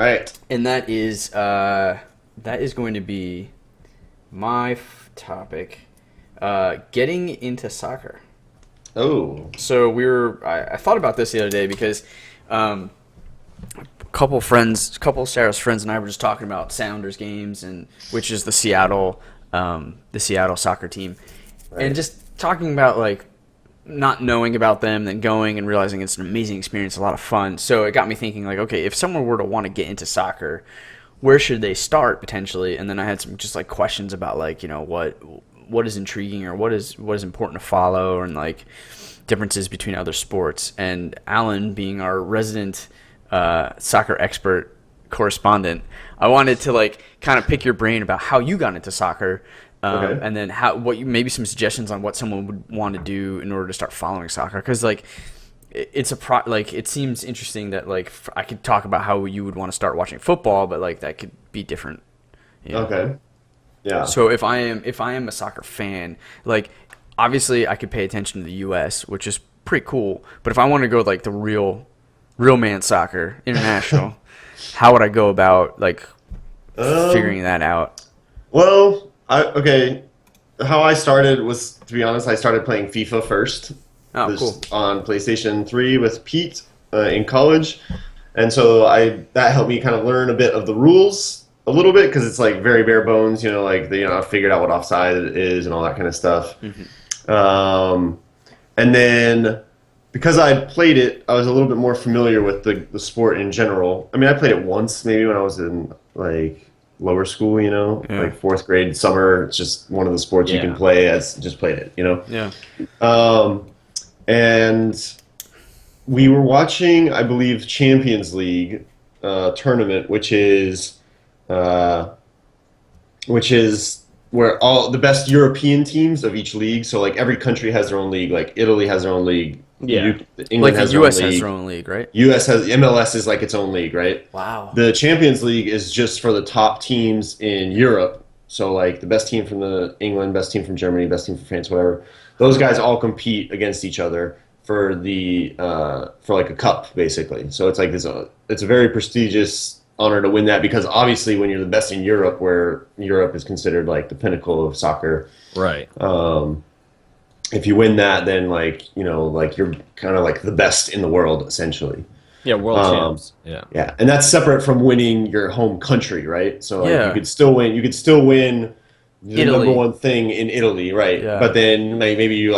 All right. And that is going to be my topic. Getting into soccer. Oh. So I thought about this the other day because a couple of Sarah's friends and I were just talking about Sounders games, and which is the Seattle soccer team, Right. and just talking about like not knowing about them, then going and realizing it's an amazing experience, a lot of fun. So it got me thinking, like, okay, if someone were to want to get into soccer, where should they start potentially? And then I had some just like questions about like, what is intriguing or what is important to follow, and like differences between other sports. And Alan, being our resident soccer expert correspondent, I wanted to like kind of pick your brain about how you got into soccer. Okay. And then maybe some suggestions on what someone would want to do in order to start following soccer, because like it seems interesting that like I could talk about how you would want to start watching football, but like that could be different. Okay. Yeah. So if I am a soccer fan, like obviously I could pay attention to the U.S., which is pretty cool. But if I want to go like the real man soccer international, how would I go about like figuring that out? Well, how I started was, to be honest, I started playing FIFA first. Oh, cool. On PlayStation 3 with Pete in college. And so that helped me kind of learn a bit of the rules a little bit, because it's like very bare bones, I figured out what offside is and all that kind of stuff. Mm-hmm. And then because I played it, I was a little bit more familiar with the sport in general. I mean, I played it once maybe when I was in like lower school, like fourth grade summer. It's just one of the sports you can play. Just played it, Yeah. And we were watching, I believe, Champions League tournament, which is where all the best European teams of each league. So like every country has their own league. Like Italy has their own league. Yeah. England like has the their US own league. has their own league, right? US has MLS is like its own league, right? Wow. The Champions League is just for the top teams in Europe. So like the best team from England, best team from Germany, best team from France, whatever. Those guys all compete against each other for like a cup, basically. So it's like it's a very prestigious honor to win that, because obviously when you're the best in Europe, where Europe is considered like the pinnacle of soccer, right? If you win that, then you're kind of like the best in the world, essentially. Yeah, world champs. Yeah. Yeah, and that's separate from winning your home country, right? So you could still win. You could still win the Italy. number one thing in Italy, right? Yeah. But then maybe you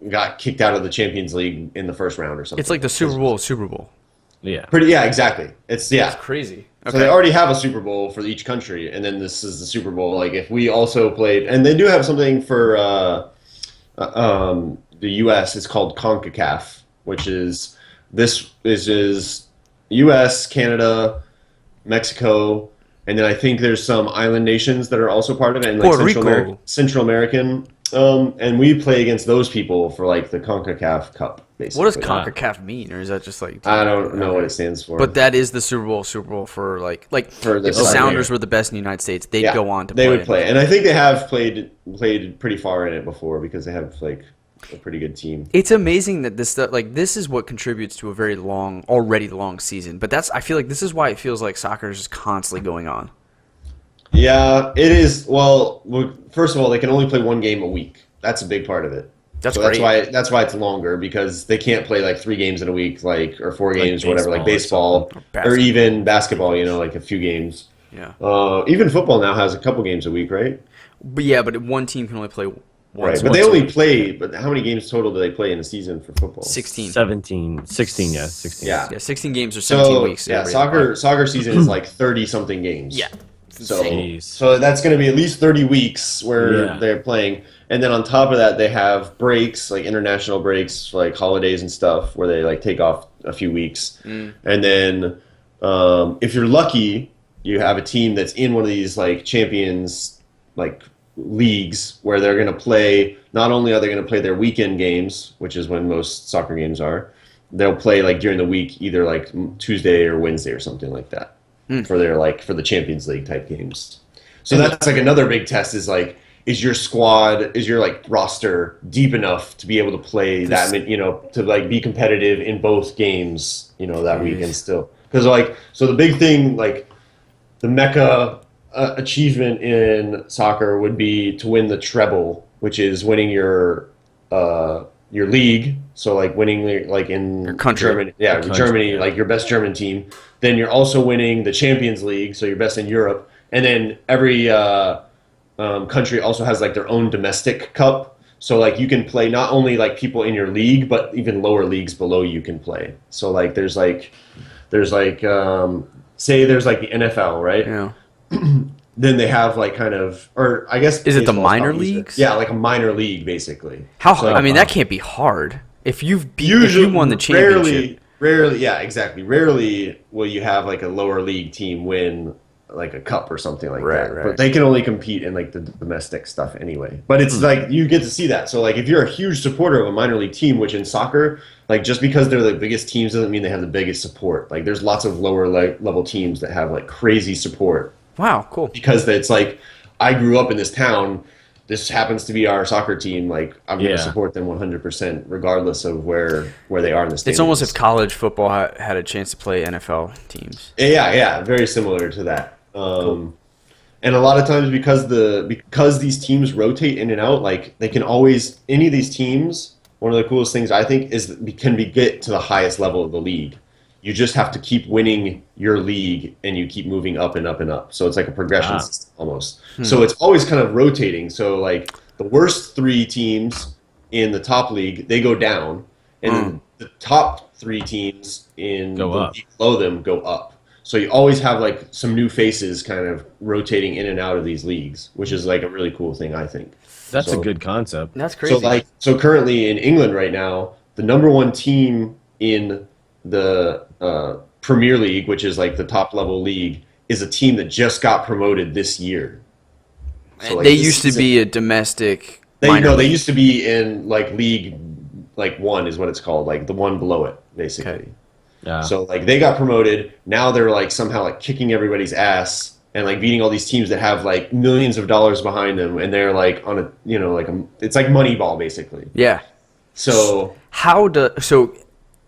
got kicked out of the Champions League in the first round or something. It's like the Super Bowl. Yeah. Yeah, exactly. It's crazy. Okay. So they already have a Super Bowl for each country, and then this is the Super Bowl. Like if we also played, and they do have something for the U.S. It's called CONCACAF, which is U.S., Canada, Mexico, and then I think there's some island nations that are also part of it, and like Puerto Rico. Central American. And we play against those people for like the CONCACAF Cup, basically. What does CONCACAF mean, or is that just like? I don't know what it stands for. But that is the Super Bowl for like for if the Sounders were the best in the United States, they'd go on to play. They would play, and I think they have played pretty far in it before, because they have like a pretty good team. It's amazing that this is what contributes to a very already long season. But I feel like this is why it feels like soccer is just constantly going on. Yeah, it is. Well, first of all, they can only play one game a week. That's a big part of it. That's great. That's why it's longer, because they can't play like 3 games in a week, or 4 games, or whatever, like baseball or even basketball. Like a few games. Yeah. Even football now has a couple games a week, right? But one team can only play once. Right, but they only play. But how many games total do they play in a season for football? 16. 16, yeah, 16. Yeah, 16 games or 17 weeks. Yeah, soccer season is like 30-something games. Yeah. So that's going to be at least 30 weeks where they're playing. And then on top of that, they have breaks, like international breaks, like holidays and stuff, where they like take off a few weeks. And then if you're lucky, you have a team that's in one of these like champions like leagues, where they're going to play. Not only are they going to play their weekend games, which is when most soccer games are, they'll play like during the week, either like Tuesday or Wednesday or something like that. For the Champions League type games. So that's like another big test, is like, is your squad, is your like roster deep enough to be able to play to like be competitive in both games, that week, and still. Because so the big thing, like the mecca achievement in soccer would be to win the treble, which is winning your league. So like winning like in Your country. Germany, Germany, like your best German team. Then you're also winning the Champions League, so you're best in Europe. And then every country also has like their own domestic cup. So like you can play not only like people in your league, but even lower leagues below you can play. So like there's like say there's like the NFL, right? Yeah. Then they have like kind of, or I guess is it the minor leagues? Yeah, like a minor league basically. How? So, I mean, that can't be hard. If you won the championship. Rarely, yeah, exactly. Rarely will you have like a lower league team win like a cup or something like that. Right. But they can only compete in like the domestic stuff anyway. But it's like you get to see that. So like if you're a huge supporter of a minor league team, which in soccer, like just because they're the biggest teams doesn't mean they have the biggest support. Like there's lots of lower level teams that have like crazy support. Wow, cool. Because it's like I grew up in this town. This happens to be our soccer team. Like I'm going to support them 100%, regardless of where they are in the state. It's almost if college football had a chance to play NFL teams. Yeah, very similar to that. Cool. And a lot of times because these teams rotate in and out, like they can always any of these teams. One of the coolest things I think is that can get to the highest level of the league. You just have to keep winning your league, and you keep moving up and up and up. So it's like a progression system almost. So it's always kind of rotating. So like the worst 3 teams in the top league, they go down, and the top 3 teams in the league below them go up. So you always have like some new faces kind of rotating in and out of these leagues, which is like a really cool thing, I think. That's a good concept. That's crazy. So currently in England right now, the number 1 team in the Premier League, which is like the top level league, is a team that just got promoted this year. So like they used to be a domestic. They used to be in like League like 1 is what it's called, like the one below it, basically. Okay. Yeah. So like they got promoted. Now they're like somehow like kicking everybody's ass and like beating all these teams that have like millions of dollars behind them, and they're like on a it's like Moneyball basically. Yeah. So so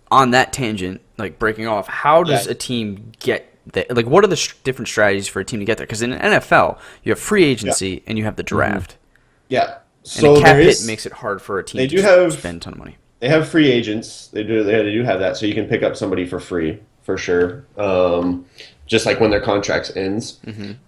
on that tangent, like breaking off, how does a team get there? Like, what are the different strategies for a team to get there? Because in the NFL, you have free agency and you have the draft. Yeah. So and the cap hit makes it hard for a team to spend a ton of money. They have free agents. They do have that, so you can pick up somebody for free for sure. Just like when their contract ends.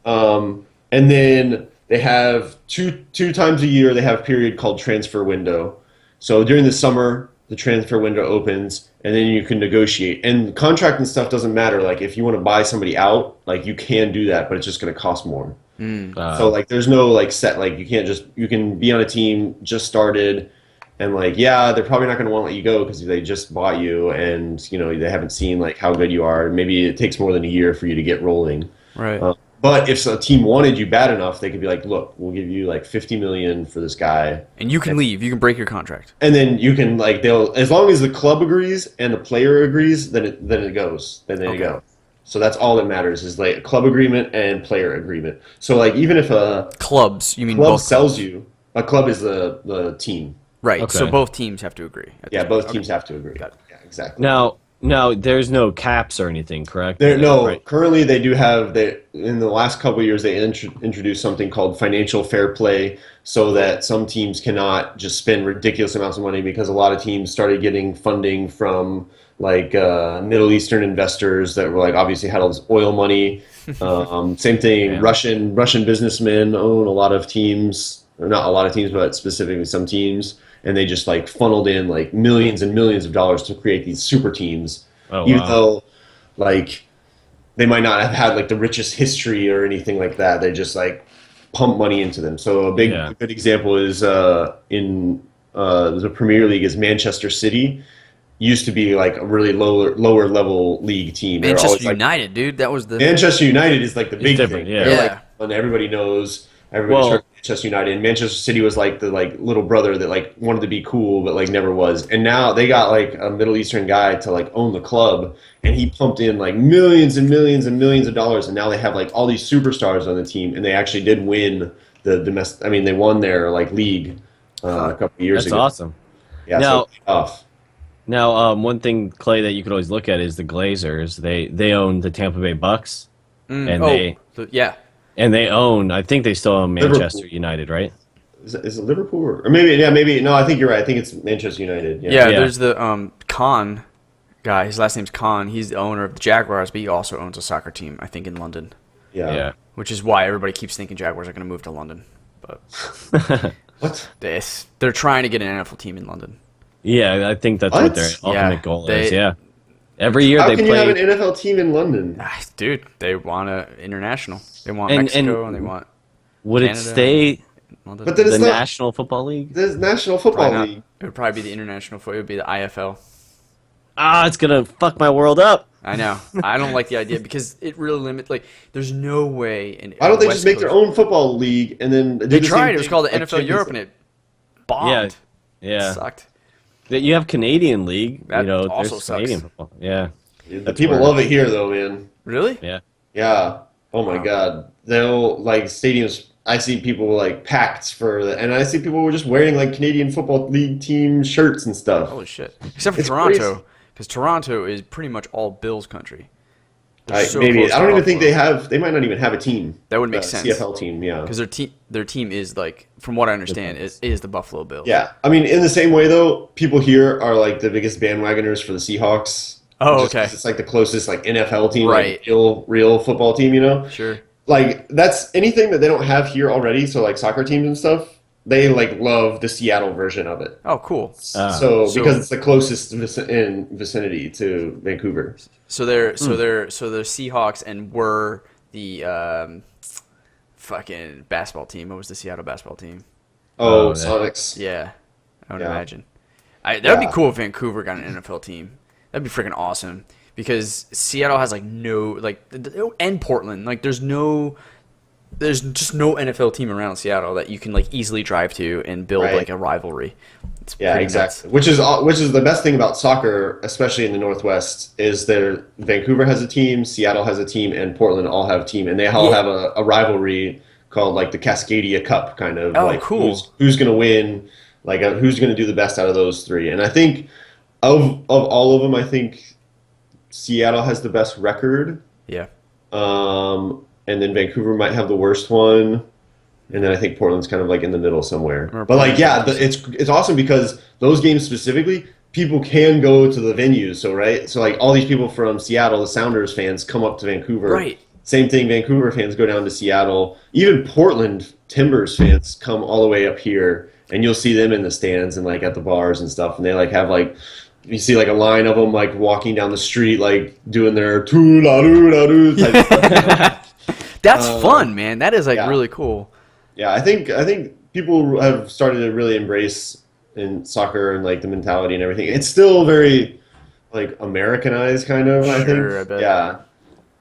And then they have two times a year they have a period called transfer window. So during the summer, the transfer window opens, and then you can negotiate. And contract and stuff doesn't matter. Like if you want to buy somebody out, like you can do that, but it's just going to cost more. So like there's no like set, like you can be on a team just started, and like they're probably not going to want to let you go because they just bought you, and they haven't seen like how good you are. Maybe it takes more than a year for you to get rolling. Right. But if a team wanted you bad enough, they could be like, look, we'll give you like $50 million for this guy, and you can leave. You can break your contract, and then you can as long as the club agrees and the player agrees, then it goes. Then they go. So that's all that matters is like a club agreement and player agreement. So like even if a club sells you, a club is the team. Right. Okay. So both teams have to agree. Yeah, both teams have to agree. Got it. Yeah, exactly. Now, there's no caps or anything, correct? Currently they do have in the last couple of years they introduced something called financial fair play, so that some teams cannot just spend ridiculous amounts of money, because a lot of teams started getting funding from like Middle Eastern investors that were like obviously had all this oil money. Same thing. Russian businessmen own a lot of teams, or not a lot of teams, but specifically some teams. And they just like funneled in like millions and millions of dollars to create these super teams, even though like they might not have had like the richest history or anything like that. They just like pump money into them. So a good example is in the Premier League is Manchester City. Used to be like a really lower level league team. Manchester United, dude, that was the Manchester United is like the big thing. Yeah. They're like, and everybody knows. Everybody's heard of Manchester United. And Manchester City was like the like little brother that like wanted to be cool but like never was. And now they got like a Middle Eastern guy to like own the club, and he pumped in like millions and millions and millions of dollars, and now they have like all these superstars on the team, and they actually did win the domestic. I mean, they won their like league a couple of years ago. That's awesome. Yeah. Now, so Now, one thing, Clay, that you could always look at is the Glazers. They own the Tampa Bay Bucks, and yeah. and they own. I think they still own Manchester Liverpool. United, right? Is it Liverpool or maybe? Yeah, maybe. No, I think you're right. I think it's Manchester United. Yeah, there's the Khan guy. His last name's Khan. He's the owner of the Jaguars, but he also owns a soccer team, I think, in London. Yeah. Which is why everybody keeps thinking Jaguars are going to move to London. But What? they're trying to get an NFL team in London. Yeah, I think that's what their ultimate goal is. Yeah. Every year How they can play. you have an NFL team in London? Dude, they want international. They want Mexico and they want Would Canada it stay London. But then it's the not National Football League? the National Football Probably not. League. It would probably be the international football. It would be the IFL. It's gonna fuck my world up. I know. I don't like the idea because it really limits. Like, there's no way in. Why don't they West just make their Coast- own football league and then do They the tried. same It was thing, called the like NFL Champions Europe, League? and it bombed. Yeah. It sucked. That you have Canadian League. That you know, also there's sucks. Canadian football. Yeah. The people love it here, though, man. Really? Yeah. Yeah. Oh my Wow. God. They'll like stadiums. I see people like packed and I see people just wearing like Canadian Football League team shirts and stuff. Holy shit! Except for It's Toronto, crazy. because Toronto is pretty much all Bills country. They're Like, so maybe close I to don't even think Buffalo. they might not even have a team. That would make A sense. CFL team, yeah. Because their team is like, from what I understand, is the Buffalo Bills. Yeah. I mean, in the same way though, people here are like the biggest bandwagoners for the Seahawks. Oh, Just 'cause okay. it's like the closest like NFL team, Right. like real football team, you know? Sure. Like that's anything that they don't have here already, so like soccer teams and stuff, they like love the Seattle version of it. Oh, cool. So So- because it's the closest in vicinity to Vancouver. So they're Seahawks and we're the fucking basketball team. What was the Seattle basketball team? Oh, yeah. Sonics. Yeah, I would Yeah. imagine. That would be Yeah. cool if Vancouver got an NFL team. That'd be freaking awesome because Seattle has like no and Portland there's just no NFL team around Seattle that you can like easily drive to and build Right. like a rivalry. It's Yeah, pretty exactly. nuts. Which is the best thing about soccer, especially in the Northwest, is there Vancouver has a team, Seattle has a team, and Portland all have a team, and they all have a rivalry called like the Cascadia Cup, kind of Oh, like cool. who's going to win, like who's going to do the best out of those three. And I think of all of them, I think Seattle has the best record. Yeah. And then Vancouver might have the worst one, and then I think Portland's kind of like in the middle somewhere. Or But like, yeah, Portland's- it's awesome because those games specifically, people can go to the venues. So right, so like all these people from Seattle, the Sounders fans, come up to Vancouver. Right. Same thing, Vancouver fans go down to Seattle. Even Portland Timbers fans come all the way up here, and you'll see them in the stands and like at the bars and stuff, and they like have like. You see like a line of them like walking down the street like doing their too-la-doo-la-doo type stuff. That's fun, man. That is like yeah. really cool. Yeah, I think people have started to really embrace in soccer and like the mentality and everything. It's still very like Americanized kind of, I Sure, think. I bet. Yeah.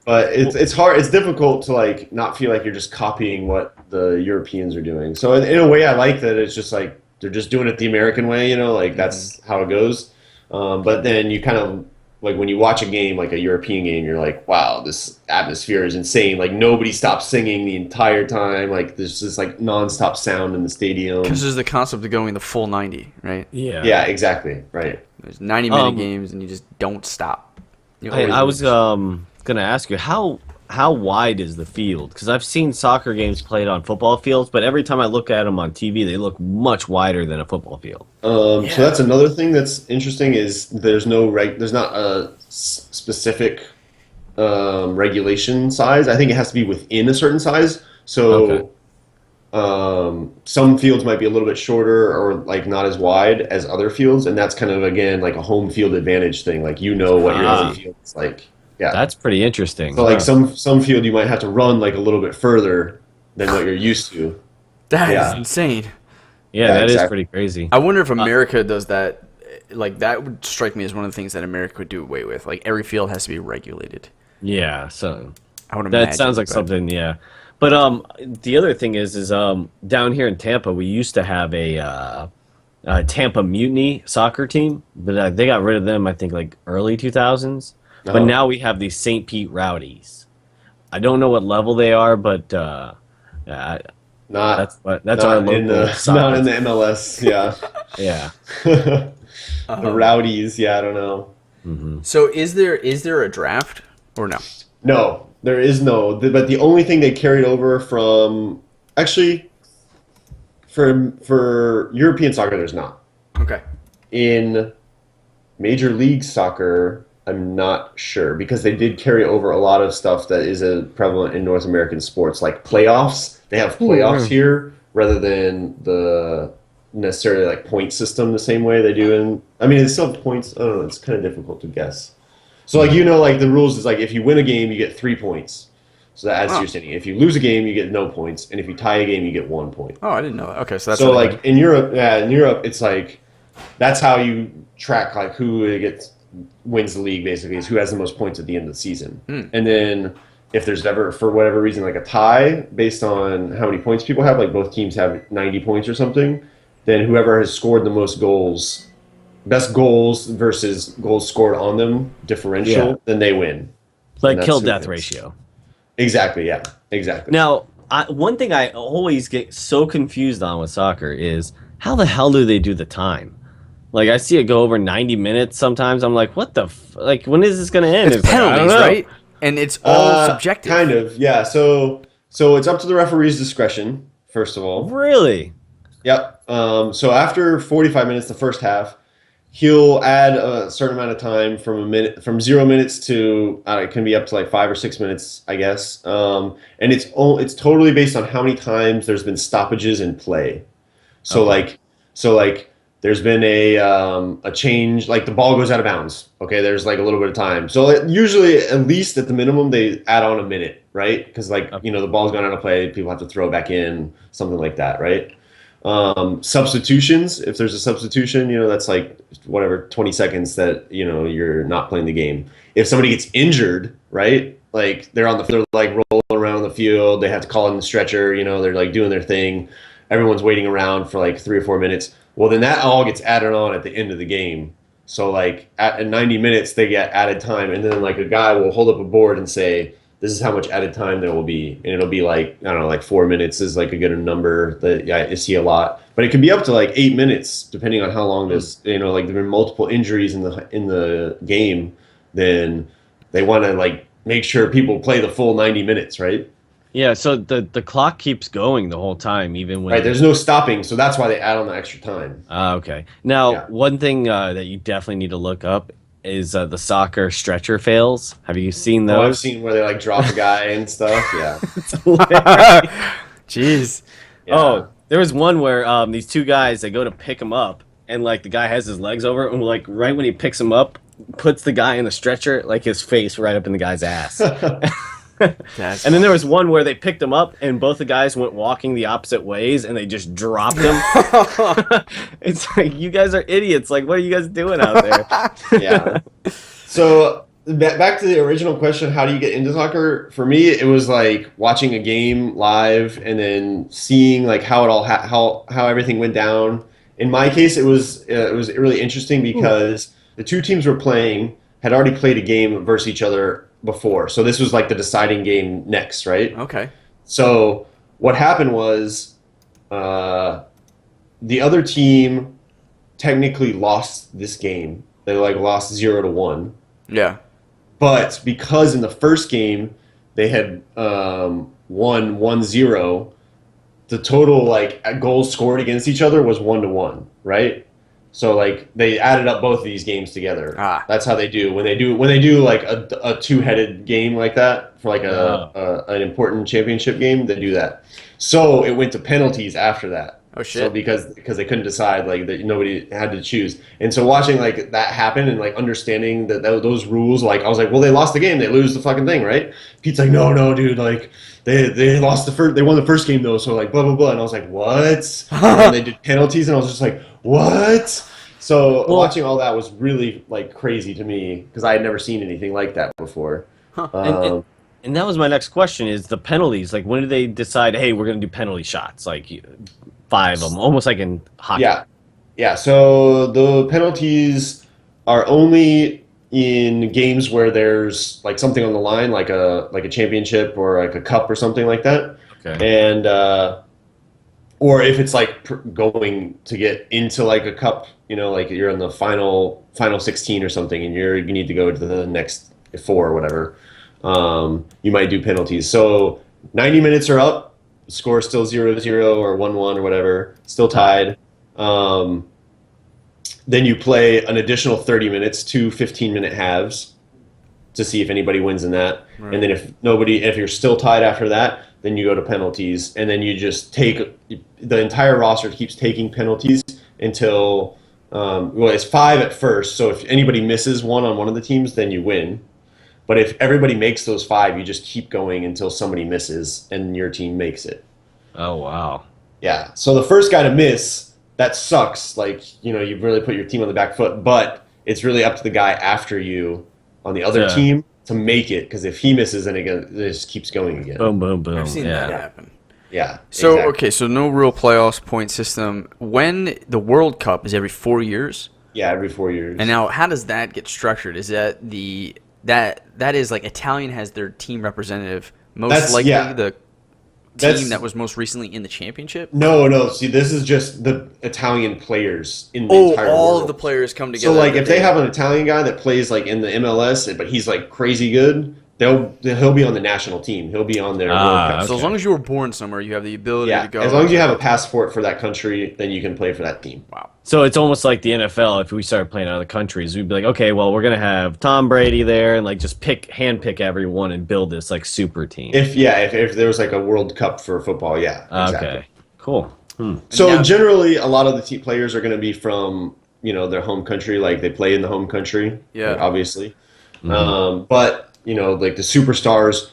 But it's hard, it's difficult to like not feel like you're just copying what the Europeans are doing. So in a way I like that it's just like they're just doing it the American way, you know, like that's how it goes. But then you kind of like when you watch a game, like a European game, you're like, wow, this atmosphere is insane. Like nobody stops singing the entire time. Like there's this like nonstop sound in the stadium. Because there's the concept of going the full 90, right? Yeah. Yeah, exactly. Right. There's 90-minute games and you just don't stop. You I always- was gonna ask you how wide is the field? Because I've seen soccer games played on football fields, but every time I look at them on TV, they look much wider than a football field. So that's another thing that's interesting is there's not a specific regulation size. I think it has to be within a certain size. So some fields might be a little bit shorter or like not as wide as other fields, and that's kind of again like a home field advantage thing. Like you know what your home field is like. Yeah. That's pretty interesting. So like some field you might have to run like a little bit further than what you're used to. That is yeah. insane. Yeah, Yeah, that is exactly. pretty crazy. I wonder if America does that. Like, that would strike me as one of the things that America would do away with. Like, every field has to be regulated. Yeah, so I would imagine. that sounds like but- something. Yeah, but the other thing is down here in Tampa, we used to have a Tampa Mutiny soccer team, but they got rid of them. I think like early 2000s. But Oh. now we have these St. Pete Rowdies. I don't know what level they are, but Not that's our local not soccer in the MLS. Yeah. Yeah. The rowdies, yeah, I don't know. Mm-hmm. So is there a draft or no? No, there is no. But the only thing they carried over from actually for European soccer, there's not. Okay. In Major League Soccer, I'm not sure because they did carry over a lot of stuff that is prevalent in North American sports, like playoffs. They have playoffs here rather than the necessarily like point system the same way they do in. I mean, it's still points. I don't know. It's kind of difficult to guess. So like like the rules is like if you win a game, you get 3 points. So that adds to your standing. If you lose a game, you get no points, and if you tie a game, you get 1 point. Oh, I didn't know that. Okay, so that's so like in Europe, it's like that's how you track like who wins the league. Basically, is who has the most points at the end of the season. And then if there's ever for whatever reason like a tie based on how many points people have, like both teams have 90 points or something, then whoever has scored the most goals, best goals versus goals scored on them differential, then they win. Like kill death ratio. Exactly. Yeah. Exactly. Now, one thing I always get so confused on with soccer is how the hell do they do the time? Like I see it go over 90 minutes sometimes. I'm like, what the like? When is this going to end? It's penalties, right? And it's all subjective. Kind of. Yeah. So it's up to the referee's discretion. First of all. Really? Yep. So after 45 minutes, the first half, he'll add a certain amount of time from 0 minutes to it can be up to like 5 or 6 minutes, I guess. And it's totally based on how many times there's been stoppages in play. So like there's been a change, like the ball goes out of bounds. Okay, there's like a little bit of time. So usually, at least at the minimum, they add on a minute, right? Because the ball's gone out of play, people have to throw it back in, something like that, right? Substitutions, if there's a substitution, that's like whatever 20 seconds that you're not playing the game. If somebody gets injured, right, like they're like rolling around the field, they have to call in the stretcher, they're like doing their thing, everyone's waiting around for like 3 or 4 minutes, well then that all gets added on at the end of the game. So like at 90 minutes they get added time, and then like a guy will hold up a board and say, this is how much added time there will be. And it'll be like, I don't know, like 4 minutes is like a good number that I see a lot. But it can be up to like 8 minutes, depending on how long this, like there have been multiple injuries in the game, then they want to like make sure people play the full 90 minutes, right? Yeah, so the clock keeps going the whole time, even when... Right, there's no stopping, so that's why they add on the extra time. Okay. Now, one thing that you definitely need to look up is the soccer stretcher fails. Have you seen those? Oh, I've seen where they like drop a guy and stuff. Yeah. Jeez. Yeah. Oh, there was one where these two guys, they go to pick him up, and like the guy has his legs over, and like right when he picks him up, puts the guy in the stretcher, like his face right up in the guy's ass. And then there was one where they picked him up, and both the guys went walking the opposite ways, and they just dropped him. It's like, you guys are idiots. Like, what are you guys doing out there? Yeah. So back to the original question, how do you get into soccer? For me, it was like watching a game live and then seeing like how it all how everything went down. In my case, it was really interesting because the two teams were playing had already played a game versus each other before. So this was like the deciding game next, right? Okay. So what happened was the other team technically lost this game. They like lost 0-1. Yeah. But because in the first game they had won 1-0, the total like goals scored against each other was 1-1, right? So like they added up both of these games together. That's how they do when they do like a two-headed game like that for like an important championship game. They do that. So it went to penalties after that. Oh shit! So because they couldn't decide, like that nobody had to choose, and so watching like that happen and like understanding that those rules, like I was like, well, they lost the game, they lose the fucking thing, right? Pete's like, no, dude, like they lost they won the first game though, so like blah blah blah, and I was like, what? And they did penalties, and I was just like, what? So watching all that was really like crazy to me because I had never seen anything like that before. And that was my next question: is the penalties? Like, when did they decide? Hey, we're gonna do penalty shots, like 5 of them, almost like in hockey. Yeah. So the penalties are only in games where there's like something on the line, like a championship or like a cup or something like that. Okay. And or if it's like going to get into like a cup, like you're in the final 16 or something, and you need to go to the next 4 or whatever. You might do penalties. So 90 minutes are up, score is still 0-0 or 1-1 or whatever, still tied. Then you play an additional 30 minutes, 2 15-minute halves, to see if anybody wins in that. Right. And then if you're still tied after that, then you go to penalties, and then you just take the entire roster keeps taking penalties until it's 5 at first. So if anybody misses one on one of the teams, then you win. But if everybody makes those 5, you just keep going until somebody misses and your team makes it. Oh wow! Yeah. So the first guy to miss, that sucks. Like, you've really put your team on the back foot, but it's really up to the guy after you on the other team to make it, because if he misses, then it just keeps going again. Boom, boom, boom. I've seen that happen. Yeah. So, exactly. Okay, so no real playoffs point system. When the World Cup is every 4 years? Yeah, every 4 years. And now, how does that get structured? Is that that is like Italian has their team representative, the team that was most recently in the championship? No. See, this is just the Italian players in the entire world. All of the players come together. So, like, if they have an Italian guy that plays, like, in the MLS, but he's, like, crazy good, he'll be on the national team. He'll be on their World Cup. Okay. So as long as you were born somewhere, you have the ability to go. As long as you have a passport for that country, then you can play for that team. Wow. So it's almost like the NFL. If we started playing in other countries, we'd be like, okay, well, we're gonna have Tom Brady there, and like just handpick everyone and build this like super team. If there was like a World Cup for football, yeah. Exactly. Okay. Cool. So generally, a lot of the players are going to be from their home country, like they play in the home country. Yeah. Like, obviously. But like the superstars,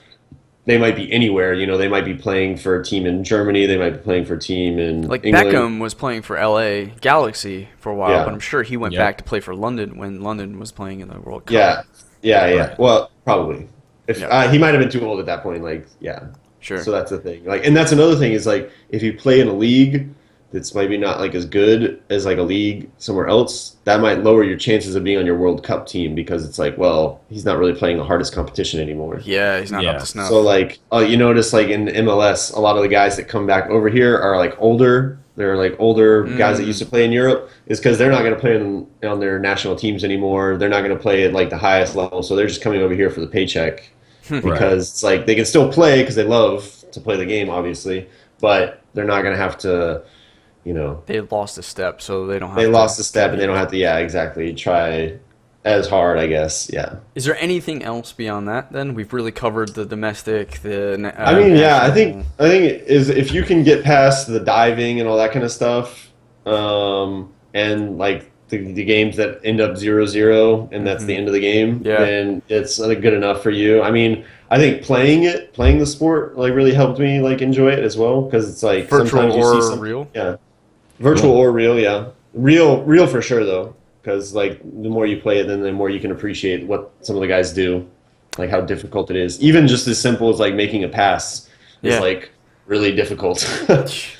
they might be anywhere. They might be playing for a team in Germany. They might be playing for a team in like England. Beckham was playing for LA Galaxy for a while, Yeah. but I'm sure he went back to play for London when London was playing in the World Cup. Yeah. Right. Well, probably. If he might have been too old at that point. Like, yeah. Sure. So that's the thing. Like, and that's another thing is like if you play in a league that's maybe not like as good as like a league somewhere else, that might lower your chances of being on your World Cup team, because it's like, well, he's not really playing the hardest competition anymore. Yeah, he's not up to snuff. So like, you notice like in MLS, a lot of the guys that come back over here are like older. They're like older guys that used to play in Europe, is because they're not going to play on their national teams anymore. They're not going to play at like the highest level, so they're just coming over here for the paycheck. Because it's like they can still play because they love to play the game, obviously, but they're not going to have to, They lost a step, so they don't have They lost a step, and they don't have to, try as hard, I guess, yeah. Is there anything else beyond that, then? We've really covered the domestic, I think it is if you can get past the diving and all that kind of stuff, and, like, the games that end up 0-0 and that's the end of the game, then it's good enough for you. I mean, I think playing the sport like really helped me like enjoy it as well, because it's like virtual sometimes you or see real. Yeah, virtual or real. Yeah, real for sure though, because like the more you play it, then the more you can appreciate what some of the guys do, like how difficult it is. Even just as simple as like making a pass is like really difficult.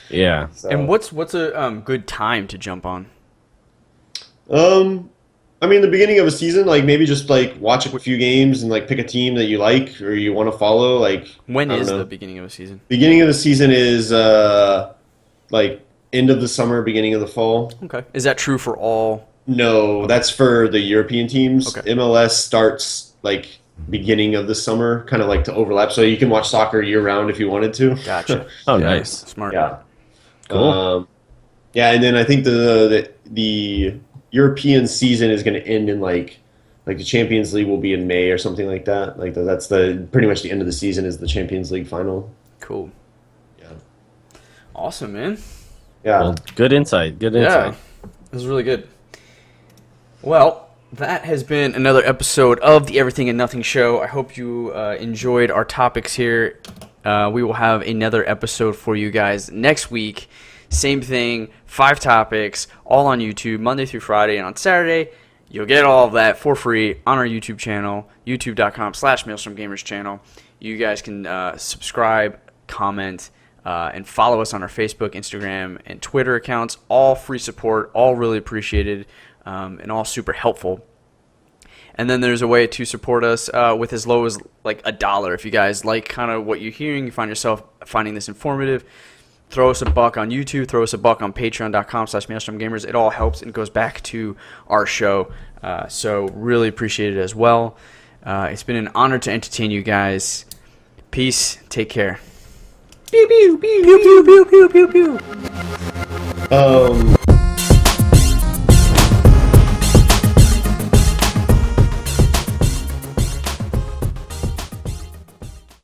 Yeah. So. And what's a good time to jump on? I mean, the beginning of a season, like maybe just like watch a few games and like pick a team that you like or you want to follow. Like, when is the beginning of a season? Beginning of the season is like end of the summer, beginning of the fall. Okay. Is that true for all? No, that's for the European teams. Okay. MLS starts like beginning of the summer, kind of like to overlap, so you can watch soccer year round if you wanted to. Gotcha. Oh, nice. Smart. Yeah. Cool. And then I think the European season is going to end in like the Champions League will be in May or something like that. Like that's pretty much the end of the season is the Champions League final. Cool. Yeah. Awesome, man. Yeah. Well, good insight. Good insight. This is really good. Well, that has been another episode of the Everything and Nothing Show. I hope you enjoyed our topics here. We will have another episode for you guys next week. Same thing, 5 topics, all on YouTube, Monday through Friday, and on Saturday, you'll get all of that for free on our YouTube channel, youtube.com/Maelstrom Gamers channel. You guys can subscribe, comment, and follow us on our Facebook, Instagram, and Twitter accounts. All free support, all really appreciated, and all super helpful. And then there's a way to support us with as low as like $1. If you guys like kind of what you're hearing, you find yourself finding this informative, throw us a buck on YouTube, throw us a buck on patreon.com/MaelstromGamers. It all helps and goes back to our show. So really appreciate it as well. It's been an honor to entertain you guys. Peace. Take care. Pew pew pew pew pew pew pew pew pew.